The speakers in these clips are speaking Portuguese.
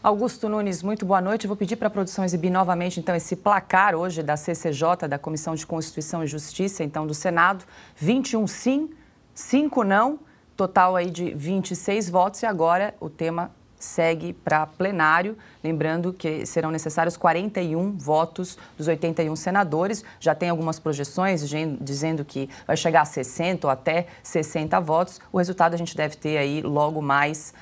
Augusto Nunes, muito boa noite. Vou pedir para a produção exibir novamente, então, esse placar hoje da CCJ, da Comissão de Constituição e Justiça, então, do Senado. 21 sim, 5 não, total aí de 26 votos. E agora o tema segue para plenário, lembrando que serão necessários 41 votos dos 81 senadores. Já tem algumas projeções dizendo que vai chegar a 60 ou até 60 votos. O resultado a gente deve ter aí logo mais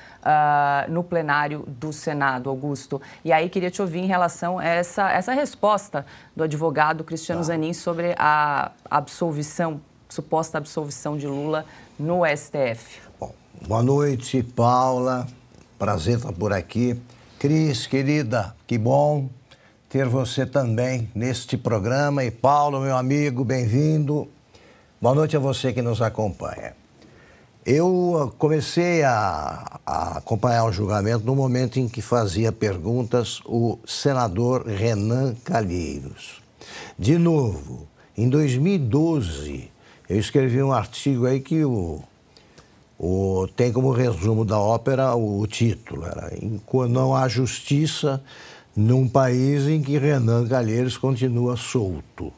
no plenário do Senado, Augusto. E aí queria te ouvir em relação a essa resposta do advogado Cristiano Zanin sobre a absolvição, suposta absolvição de Lula no STF. Bom, boa noite, Paula. Prazer estar por aqui. Cris, querida, que bom ter você também neste programa. E Paulo, meu amigo, bem-vindo. Boa noite a você que nos acompanha. Eu comecei a acompanhar o julgamento no momento em que fazia perguntas o senador Renan Calheiros. De novo, em 2012, eu escrevi um artigo aí que tem como resumo da ópera o título, era Não há justiça num país em que Renan Calheiros continua solto.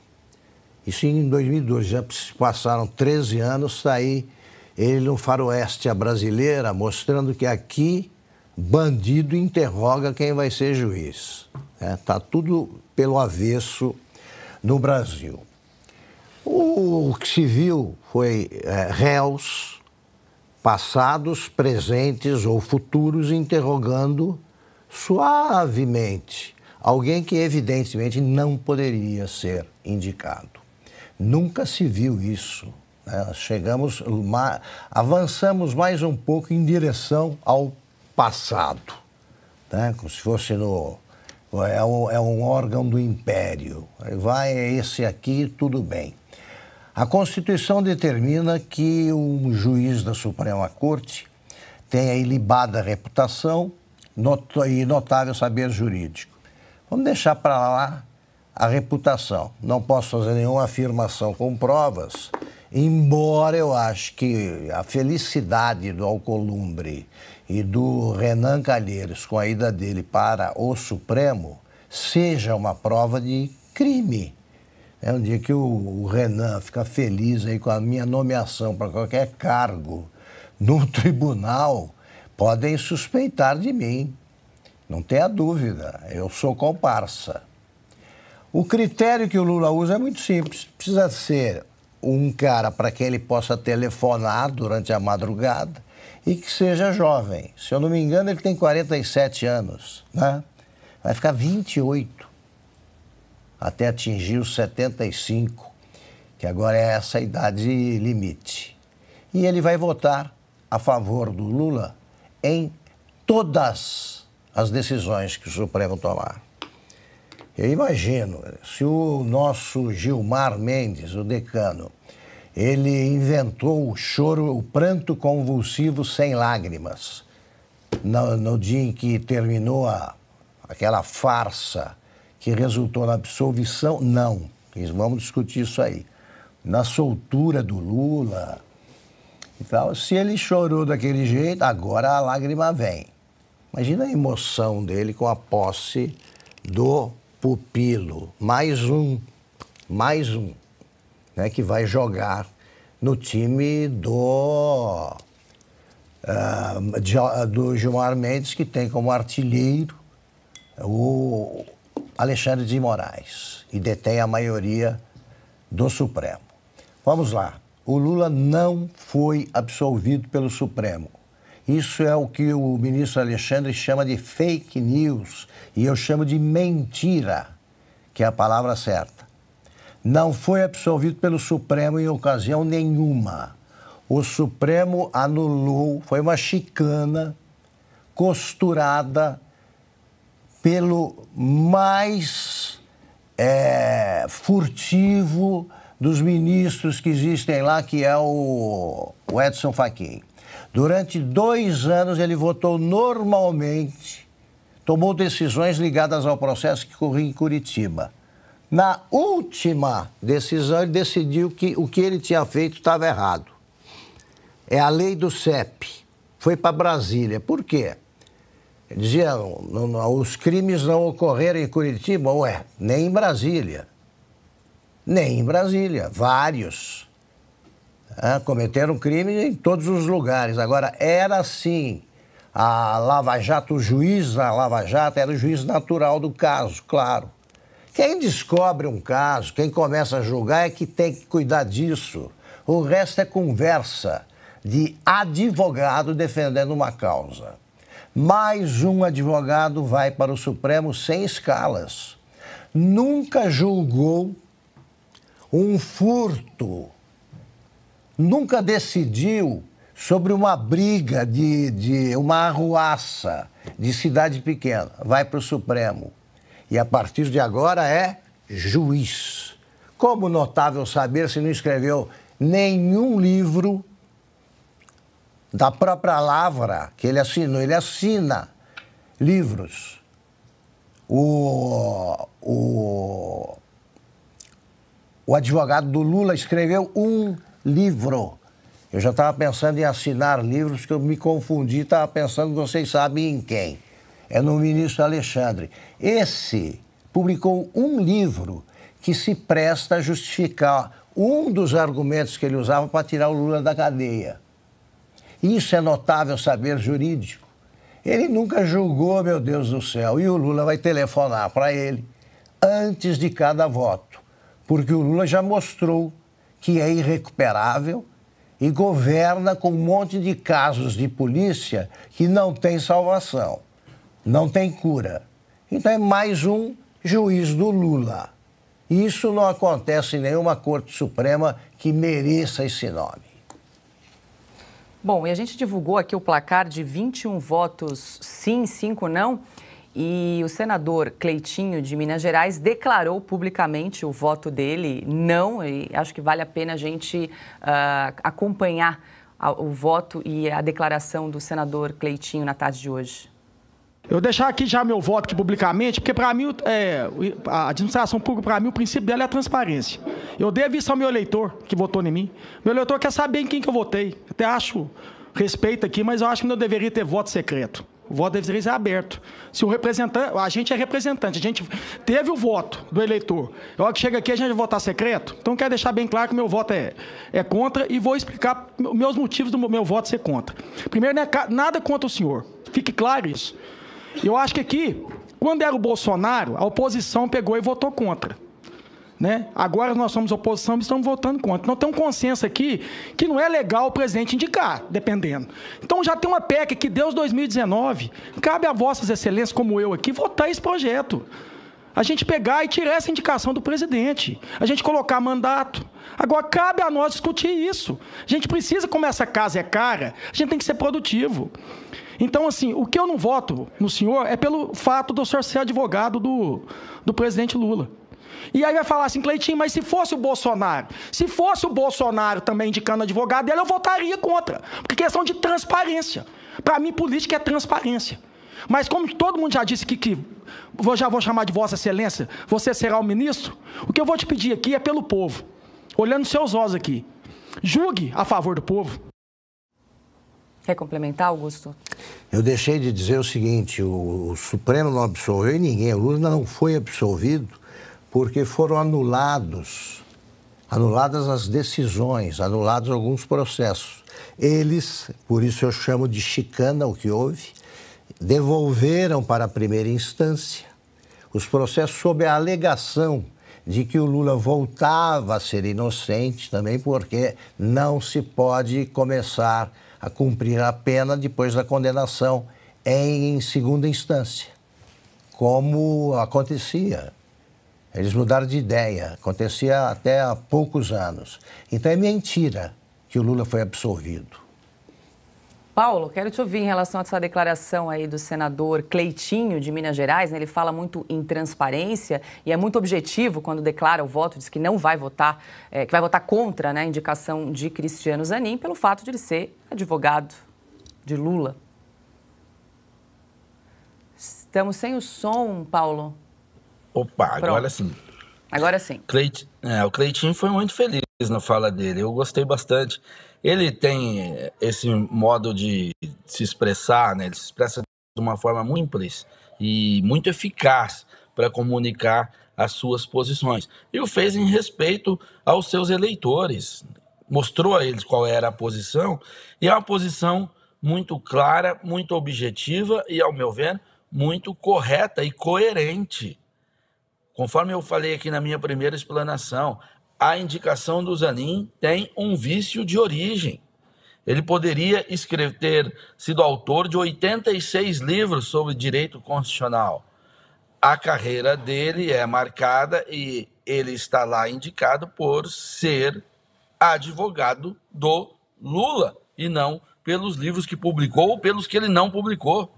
Isso em 2012, já passaram 13 anos, está aí ele no faroeste à brasileira, mostrando que aqui bandido interroga quem vai ser juiz. Está tudo pelo avesso no Brasil. O que se viu foi réus passados, presentes ou futuros, interrogando suavemente alguém que evidentemente não poderia ser indicado. Nunca se viu isso. Avançamos mais um pouco em direção ao passado, como se fosse é um órgão do império. É esse aqui, tudo bem. A Constituição determina que um juiz da Suprema Corte tenha ilibada reputação e notável saber jurídico. Vamos deixar para lá a reputação. Não posso fazer nenhuma afirmação com provas, embora eu ache que a felicidade do Alcolumbre e do Renan Calheiros com a ida dele para o Supremo seja uma prova de crime. É um dia que o Renan fica feliz aí com a minha nomeação para qualquer cargo no tribunal, podem suspeitar de mim. Não tenha dúvida, eu sou comparsa. O critério que o Lula usa é muito simples. Precisa ser um cara para quem ele possa telefonar durante a madrugada e que seja jovem. Se eu não me engano, ele tem 47 anos, né? Vai ficar 28. Até atingir os 75, que agora é essa idade limite. E ele vai votar a favor do Lula em todas as decisões que o Supremo tomar. Eu imagino, se o nosso Gilmar Mendes, o decano, ele inventou o choro, o pranto convulsivo sem lágrimas, no dia em que terminou aquela farsa que resultou na absolvição, não. Vamos discutir isso aí. Na soltura do Lula e tal, se ele chorou daquele jeito, agora a lágrima vem. Imagina a emoção dele com a posse do pupilo. Mais um, né, que vai jogar no time do Gilmar Mendes, que tem como artilheiro o Alexandre de Moraes e detém a maioria do Supremo. Vamos lá. O Lula não foi absolvido pelo Supremo. Isso é o que o ministro Alexandre chama de fake news e eu chamo de mentira, que é a palavra certa. Não foi absolvido pelo Supremo em ocasião nenhuma. O Supremo anulou, foi uma chicana costurada pelo mais furtivo dos ministros que existem lá, que é o Edson Fachin. Durante 2 anos ele votou normalmente, tomou decisões ligadas ao processo que corria em Curitiba. Na última decisão ele decidiu que o que ele tinha feito estava errado. É a lei do CEP. Foi para Brasília. Por quê? Dizia, os crimes não ocorreram em Curitiba, ué, nem em Brasília. Nem em Brasília, vários. Cometeram crime em todos os lugares. Agora, era assim, a Lava Jato, o juiz da Lava Jato era o juiz natural do caso, claro. Quem descobre um caso, quem começa a julgar é que tem que cuidar disso. O resto é conversa de advogado defendendo uma causa. Mais um advogado vai para o Supremo sem escalas. Nunca julgou um furto, nunca decidiu sobre uma briga de uma arruaça de cidade pequena. Vai para o Supremo. E a partir de agora é juiz. Como notável saber se não escreveu nenhum livro da própria Lavra, que ele assinou. Ele assina livros. O advogado do Lula escreveu um livro. Eu já estava pensando em assinar livros, que eu me confundi, estava pensando, vocês sabem em quem. É no ministro Alexandre. Esse publicou um livro que se presta a justificar um dos argumentos que ele usava para tirar o Lula da cadeia. Isso é notável saber jurídico. Ele nunca julgou, meu Deus do céu, e o Lula vai telefonar para ele antes de cada voto, porque o Lula já mostrou que é irrecuperável e governa com um monte de casos de polícia que não tem salvação, não tem cura. Então é mais um juiz do Lula. Isso não acontece em nenhuma Corte Suprema que mereça esse nome. Bom, e a gente divulgou aqui o placar de 21 votos sim, 5 não, e o senador Cleitinho, de Minas Gerais, declarou publicamente o voto dele não, e acho que vale a pena a gente acompanhar o voto e a declaração do senador Cleitinho na tarde de hoje. Eu deixar aqui já meu voto aqui publicamente, porque para mim, a administração pública, para mim, o princípio dela é a transparência. Eu devo isso ao meu eleitor que votou em mim. Meu eleitor quer saber em quem que eu votei. Até acho respeito aqui, mas eu acho que não deveria ter voto secreto. O voto deveria ser aberto. Se o representante, a gente é representante, a gente teve o voto do eleitor. A hora que chega aqui, a gente vai votar secreto. Então, quero deixar bem claro que meu voto é contra e vou explicar meus motivos do meu voto ser contra. Primeiro, não é nada contra o senhor. Fique claro isso. Eu acho que aqui, quando era o Bolsonaro, a oposição pegou e votou contra. Né? Agora nós somos oposição e estamos votando contra. Então tem um consenso aqui que não é legal o presidente indicar, dependendo. Então já tem uma PEC que Deus 2019, cabe a vossas excelências, como eu aqui, votar esse projeto. A gente pegar e tirar essa indicação do presidente. A gente colocar mandato. Agora, cabe a nós discutir isso. A gente precisa, como essa casa é cara, a gente tem que ser produtivo. Então, assim, o que eu não voto no senhor é pelo fato do senhor ser advogado do presidente Lula. E aí vai falar assim, Cleitinho, mas se fosse o Bolsonaro também indicando advogado dele, eu votaria contra. Porque é questão de transparência. Para mim, política é transparência. Mas como todo mundo já disse que já vou chamar de Vossa Excelência, você será o ministro, o que eu vou te pedir aqui é pelo povo. Olhando nos seus olhos aqui. Julgue a favor do povo. Quer complementar, Augusto? Eu deixei de dizer o seguinte, o Supremo não absolveu ninguém, o Lula não foi absolvido porque foram anuladas as decisões, anulados alguns processos. Eles, por isso eu chamo de chicana o que houve, devolveram para a primeira instância os processos sob a alegação de que o Lula voltava a ser inocente também porque não se pode começar a cumprir a pena depois da condenação em segunda instância, como acontecia. Eles mudaram de ideia, acontecia até há poucos anos. Então é mentira que o Lula foi absolvido. Paulo, quero te ouvir em relação a essa declaração aí do senador Cleitinho, de Minas Gerais, né? Ele fala muito em transparência e é muito objetivo quando declara o voto, diz que não vai votar, que vai votar contra, né, a indicação de Cristiano Zanin pelo fato de ele ser advogado de Lula. Estamos sem o som, Paulo. Opa, Pronto. agora sim. Agora sim. O Cleitinho foi muito feliz na fala dele, eu gostei bastante. Ele tem esse modo de se expressar, né? Ele se expressa uma forma muito simples e muito eficaz para comunicar as suas posições. E o fez em respeito aos seus eleitores, mostrou a eles qual era a posição, e é uma posição muito clara, muito objetiva e, ao meu ver, muito correta e coerente. Conforme eu falei aqui na minha primeira explanação, a indicação do Zanin tem um vício de origem. Ele poderia ter sido autor de 86 livros sobre direito constitucional. A carreira dele é marcada e ele está lá indicado por ser advogado do Lula e não pelos livros que publicou ou pelos que ele não publicou.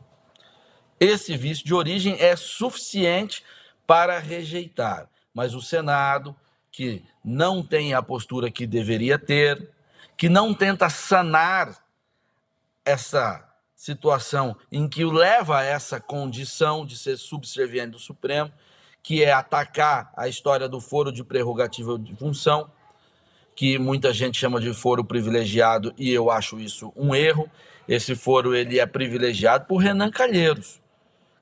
Esse vício de origem é suficiente para rejeitar, mas o Senado, que não tem a postura que deveria ter, que não tenta sanar essa situação em que o leva a essa condição de ser subserviente do Supremo, que é atacar a história do foro de prerrogativa de função, que muita gente chama de foro privilegiado, e eu acho isso um erro. Esse foro ele é privilegiado por Renan Calheiros,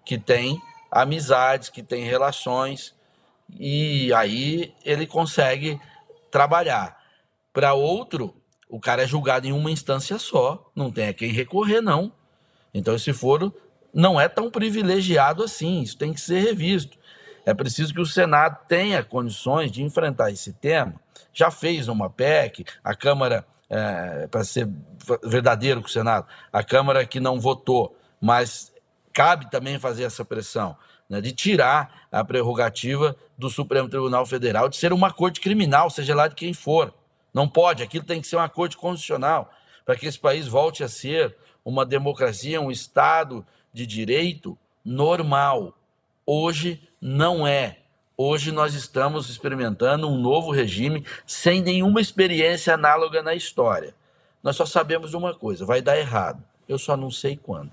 que tem amizades, que tem relações, e aí ele consegue trabalhar. Para outro, o cara é julgado em uma instância só, não tem a quem recorrer, não. Então esse foro não é tão privilegiado assim, isso tem que ser revisto. É preciso que o Senado tenha condições de enfrentar esse tema. Já fez uma PEC, a Câmara, para ser verdadeiro com o Senado, a Câmara que não votou, mas cabe também fazer essa pressão, né, de tirar a prerrogativa do Supremo Tribunal Federal de ser uma corte criminal, seja lá de quem for. Não pode, aquilo tem que ser uma corte constitucional, para que esse país volte a ser uma democracia, um Estado de direito normal. Hoje não é. Hoje nós estamos experimentando um novo regime sem nenhuma experiência análoga na história. Nós só sabemos de uma coisa, vai dar errado. Eu só não sei quando.